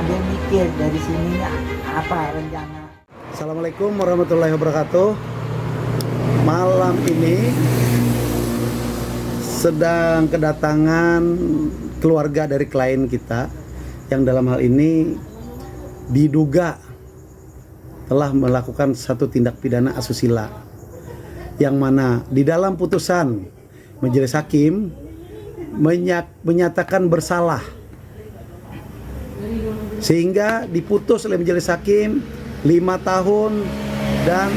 sambil mikir dari sininya apa rencana. Assalamualaikum warahmatullahi wabarakatuh. Malam ini sedang kedatangan keluarga dari klien kita yang dalam hal ini diduga telah melakukan satu tindak pidana asusila, yang mana di dalam putusan majelis hakim menyatakan bersalah, sehingga diputus oleh majelis hakim 5 tahun dan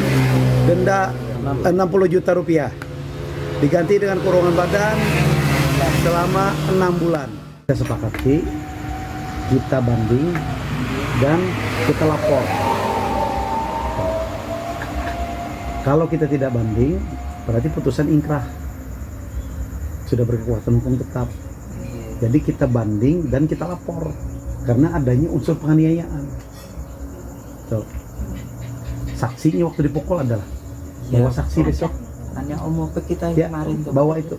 denda 60 juta rupiah, diganti dengan kurungan badan selama 6 bulan. Kita sepakati, kita banding dan kita lapor. Kalau kita tidak banding, berarti putusan ingkrah, sudah berkekuatan hukum tetap. Jadi kita banding dan kita lapor karena adanya unsur penganiayaan. Tuh. Saksinya waktu dipukul adalah bawa saksi besok. Hanya omong ke kita Ya, kemarin tuh. bawa itu.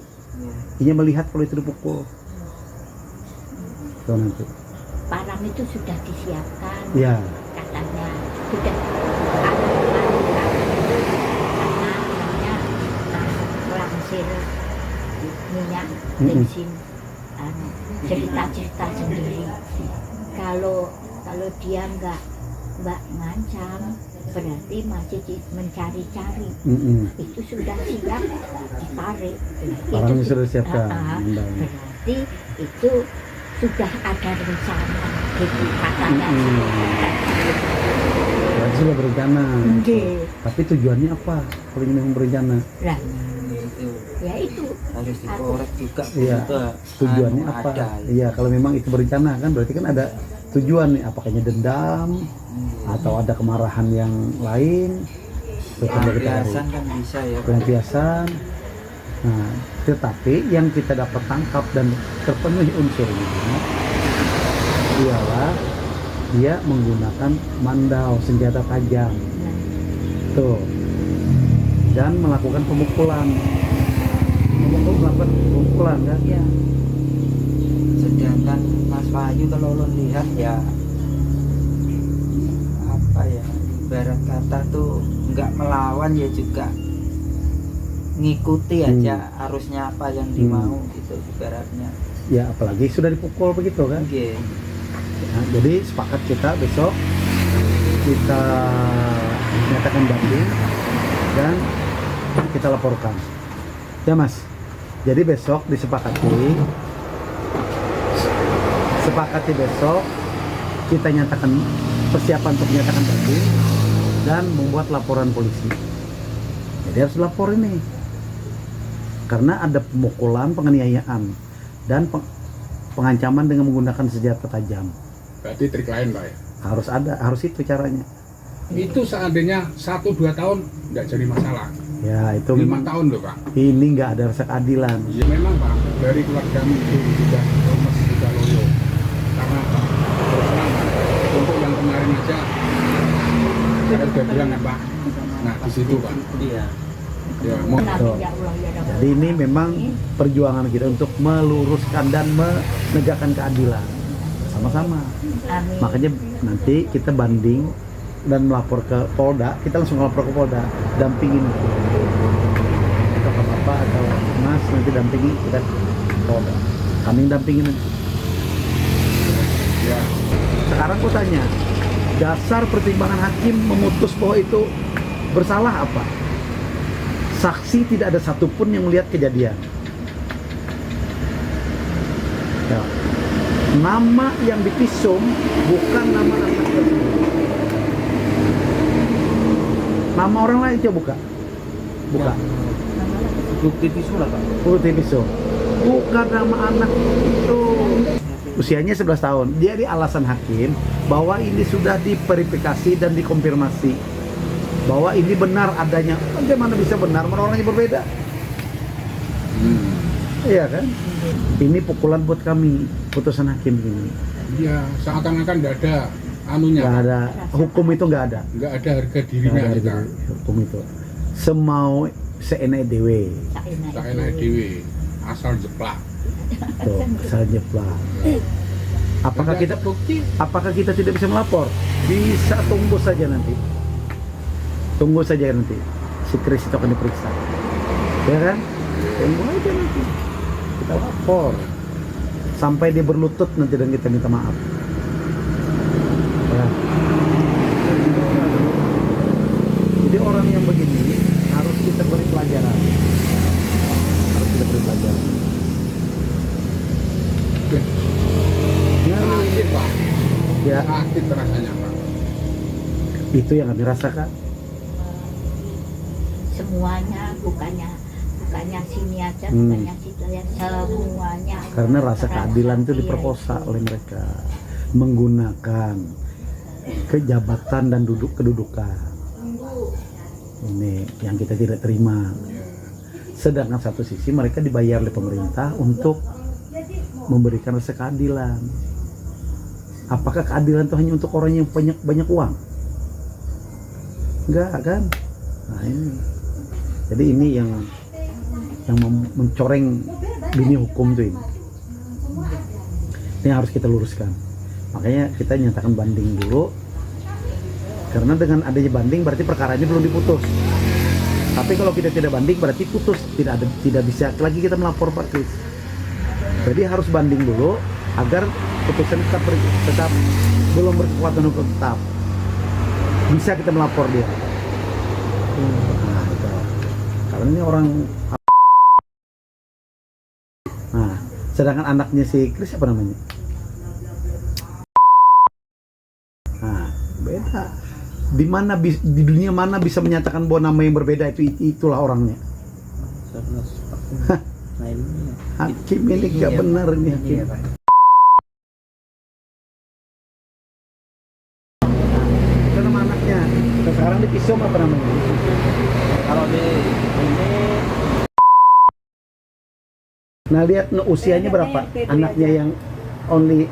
Ia melihat kalau itu dipukul. Tuh nanti. Barang itu sudah disiapkan, Ya. katanya sudah karena hanya melansir minyak bensin, cerita-cerita sendiri. Kalau dia nggak ngancam, berarti masih mencari-cari. Itu sudah siap ditarik. Barangnya sudah siapkan. Berarti itu sudah ada rencana, gitu katanya. Berarti sudah berencana. Nggih. Tapi tujuannya apa? Kalau ini memang berencana. Lah, Itu ya itu harus dikorek juga. Iya. Itu, Tujuannya anu, apa? ada. Iya, kalau memang itu berencana kan berarti kan ada tujuan nih, apakahnya dendam atau ada kemarahan yang lain. Itu kan kita Pelampiasan kan bisa ya. pelampiasan. Nah, tetapi yang kita dapat tangkap dan terpenuhi unsurnya ialah dia menggunakan mandau, senjata tajam, tuh, dan melakukan pemukulan kan? Iya. Sedangkan Mas Wahyu kalau lo lihat ya apa ya, ibarat kata tuh nggak melawan ya juga ngikuti aja harusnya apa yang dimau gitu ibaratnya. Ya, apalagi sudah dipukul begitu kan? Oke. Nah, jadi sepakat kita besok kita nyatakan banding dan kita laporkan. Ya Mas. Jadi besok disepakati besok kita nyatakan persiapan untuk menyatakan banding dan membuat laporan polisi. Jadi harus lapor ini karena ada pemukulan, penganiayaan dan pengancaman dengan menggunakan senjata tajam. Berarti trik lain Pak ya? Harus itu caranya. Itu seandainya 1-2 tahun nggak jadi masalah. Ya itu 5 memang tahun loh Pak. ini nggak ada rasa keadilan. Ya memang Pak, dari keluargamu itu sudah lemes, sudah loyo. Karena apa? Terus terang, Pak, untuk yang kemarin aja saya sudah bilang kan Pak. Nah di situ Pak. Iya. Ya, Tuh. Jadi ini memang perjuangan kita untuk meluruskan dan menegakkan keadilan sama-sama. Amin. Makanya nanti kita banding dan melapor ke Polda, kita langsung melapor ke Polda, dampingin atau apa atau Mas nanti dampingi kita ke Polda, kami dampingin nanti. ya. Sekarang aku tanya, dasar pertimbangan hakim memutus bahwa itu bersalah apa? Saksi tidak ada satupun yang melihat kejadian. Ya. Nama yang divisum bukan nama anak tersebut. Nama orang lain coba buka. Buka. Bukti visu lah Pak. Bukti visum. Bukan nama anak itu. Usianya 11 tahun. Jadi alasan hakim bahwa ini sudah diverifikasi dan dikonfirmasi bahwa ini benar adanya. Bagaimana bisa benar? Orangnya berbeda. Iya kan? Ini pukulan buat kami, putusan hakim ini. Iya, seakan-akan nggak ada anunya. Nggak ada, hukum itu nggak ada. Nggak ada harga Nggak dirinya ada kita. hukum itu. Semau seenak dewe. Tak enak dewe, asal jeplak. Tuh, asal jeplak. Apakah Tidak kita ada bukti? apakah kita tidak bisa melapor? Bisa, tunggu saja nanti. Tunggu saja nanti. Si Kris itu akan diperiksa. Ya kan? Tunggu aja nanti. Kita lapor. Sampai dia berlutut nanti dan kita minta maaf. Ya. Jadi orang yang begini harus kita beri pelajaran. Harus kita beri pelajaran. Sakit Pak, Ya, sakit rasanya Pak. itu yang kami rasakan. Semuanya bukannya sini aja, Hmm. bukannya situ ya, semuanya. Karena rasa keadilan itu Iya, diperkosa itu. oleh mereka menggunakan kejabatan dan kedudukan. Ini yang kita tidak terima. Sedangkan satu sisi mereka dibayar oleh pemerintah untuk memberikan rasa keadilan. Apakah keadilan itu hanya untuk orang yang banyak uang? Enggak kan? Nah ini. Jadi ini yang mencoreng dunia hukum tuh ini. Ini harus kita luruskan. Makanya kita nyatakan banding dulu. Karena dengan adanya banding berarti perkaranya belum diputus. Tapi kalau kita tidak banding berarti putus, tidak bisa lagi kita melapor Pak Kris. Jadi harus banding dulu agar putusan tetap belum berkekuatan hukum tetap. Bisa kita melapor dia. Nah, itu. Karena ini orang. Nah, sedangkan anaknya si Kris apa namanya? Nah, beda. Di dunia mana bisa menyatakan bahwa nama yang berbeda itulah orangnya. Nah ini Hakim ini gak benar ini hakim. Iya, Pak. Itu nama anaknya. Sekarang di Pisum apa namanya? Kalau di ini Nah lihat usianya berapa? Anaknya yang only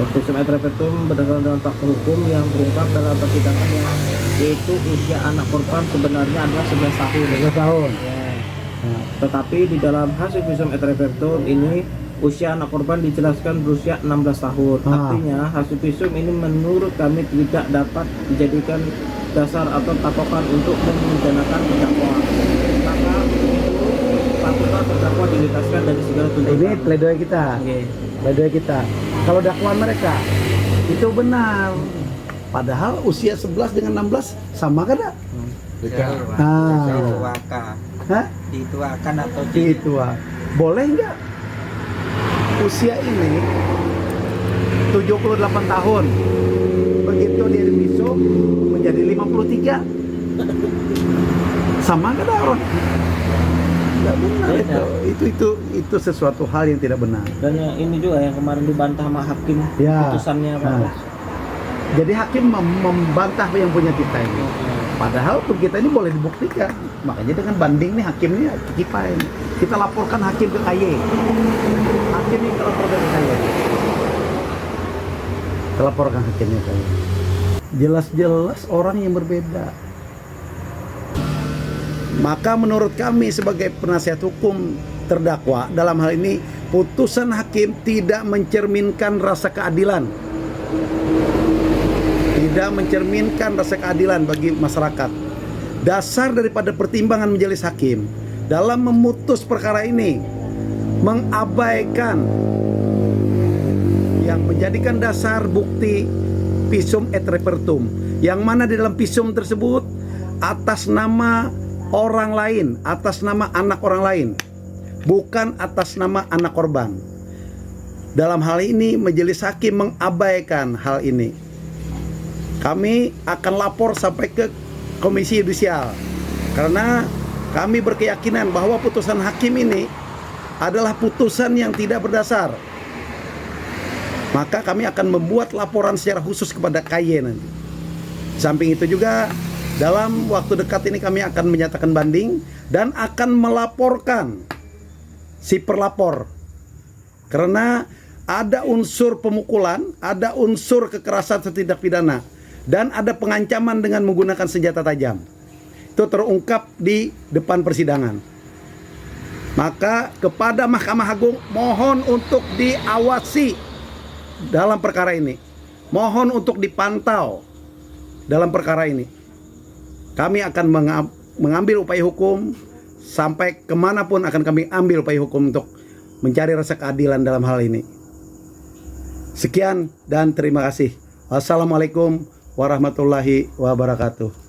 Visum et repertum berdasarkan dengan fakta hukum yang terungkap dalam persidangan yaitu usia anak korban sebenarnya adalah 11 tahun. 11 tahun. Ya. Nah, Tetapi di dalam hasil visum et repertum ini usia anak korban dijelaskan berusia 16 tahun. Artinya hasil visum ini menurut kami tidak dapat dijadikan dasar atau patokan untuk memidanakan terdakwa. Maka itu patutlah terdakwa dibebaskan dari segala tuntutan. ini pledoi kita. Oke. Pledoi kita. Kalau dakwaan mereka itu benar. Padahal usia 11 dengan 16 sama kan? Dak? Beda. Ah. dituakan, Hah? dituakan atau Itu boleh nggak usia ini 78 tahun begitu dia divisum menjadi 53 sama nggak orang? Nggak benar Beda. itu sesuatu hal yang tidak benar. Dan yang ini juga yang kemarin dibantah sama hakim Ya. putusannya Pak. Nah, jadi hakim membantah yang punya kita ini. Padahal pun kita ini boleh dibuktikan. Makanya dengan banding nih hakim ini kipai. Kita laporkan hakim ke KY. Hakim ini kita laporkan ke KY. Kita laporkan hakimnya ke KY. Jelas-jelas orang yang berbeda. Maka menurut kami sebagai penasihat hukum terdakwa dalam hal ini putusan hakim tidak mencerminkan rasa keadilan. Tidak mencerminkan rasa keadilan bagi masyarakat. Dasar daripada pertimbangan majelis hakim dalam memutus perkara ini mengabaikan yang menjadikan dasar bukti visum et repertum, yang mana di dalam visum tersebut atas nama orang lain, atas nama anak orang lain, bukan atas nama anak korban. Dalam hal ini majelis hakim mengabaikan hal ini. Kami akan lapor sampai ke Komisi Yudisial karena kami berkeyakinan bahwa putusan hakim ini adalah putusan yang tidak berdasar. Maka kami akan membuat laporan secara khusus kepada KY nanti. Samping itu juga dalam waktu dekat ini kami akan menyatakan banding dan akan melaporkan si perlapor karena ada unsur pemukulan, ada unsur kekerasan tindak pidana, dan ada pengancaman dengan menggunakan senjata tajam. Itu terungkap di depan persidangan. Maka kepada Mahkamah Agung mohon untuk diawasi dalam perkara ini. Mohon untuk dipantau dalam perkara ini. Kami akan mengambil upaya hukum, sampai kemanapun akan kami ambil upaya hukum untuk mencari rasa keadilan dalam hal ini. Sekian dan terima kasih. Wassalamualaikum warahmatullahi wabarakatuh.